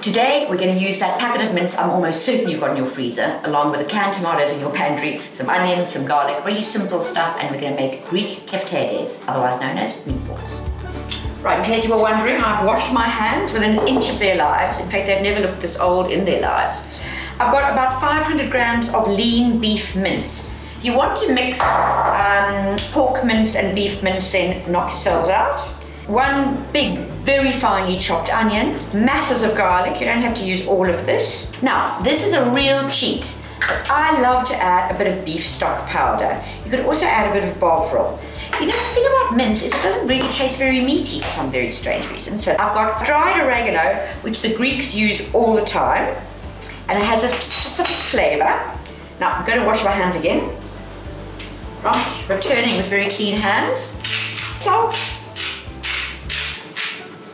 Today we're going to use that packet of mince I'm almost certain you've got in your freezer, along with the canned tomatoes in your pantry, some onions, some garlic, really simple stuff, and we're going to make Greek Keftedes, otherwise known as meatballs. Right, in case you were wondering, I've washed my hands within an inch of their lives. In fact, they've never looked this old in their lives. I've got about 500 grams of lean beef mince. If you want to mix pork mince and beef mince, then knock yourselves out. One big, very finely chopped onion, masses of garlic. You don't have to use all of this. Now, this is a real cheat. I love to add a bit of beef stock powder. You could also add a bit of bovril. You know, the thing about mince is it doesn't really taste very meaty for some very strange reason. So I've got dried oregano, which the Greeks use all the time, and it has a specific flavor. Now, I'm going to wash my hands again. Right, returning with very clean hands. Salt.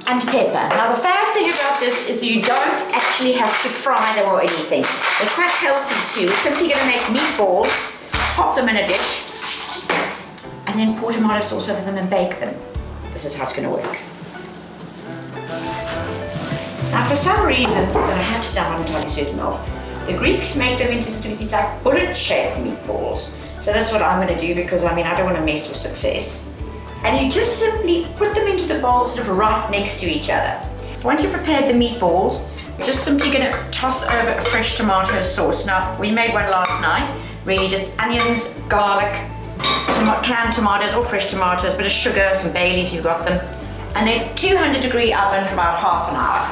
And pepper. Now the fab thing about this is you don't actually have to fry them or anything. They're quite healthy too. We're simply going to make meatballs, pop them in a dish, and then pour tomato sauce over them and bake them. This is how it's going to work. Now for some reason, that I have to sound entirely certain of, the Greeks make them into sort of these like bullet-shaped meatballs. So that's what I'm going to do because I don't want to mess with success. And you just simply put them into the bowl sort of right next to each other. Once you've prepared the meatballs, you're just simply going to toss over a fresh tomato sauce. Now, we made one last night. Really just onions, garlic, canned tomatoes or fresh tomatoes, a bit of sugar, some bay leaves, you've got them. And then 200-degree oven for about half an hour.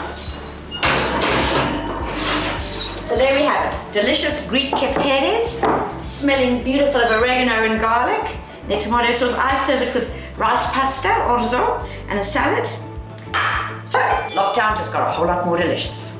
So there we have it. Delicious Greek Keftedes, smelling beautiful of oregano and garlic. The tomato sauce, I serve it with rice pasta, Orzo, and a salad. So, lockdown just got a whole lot more delicious.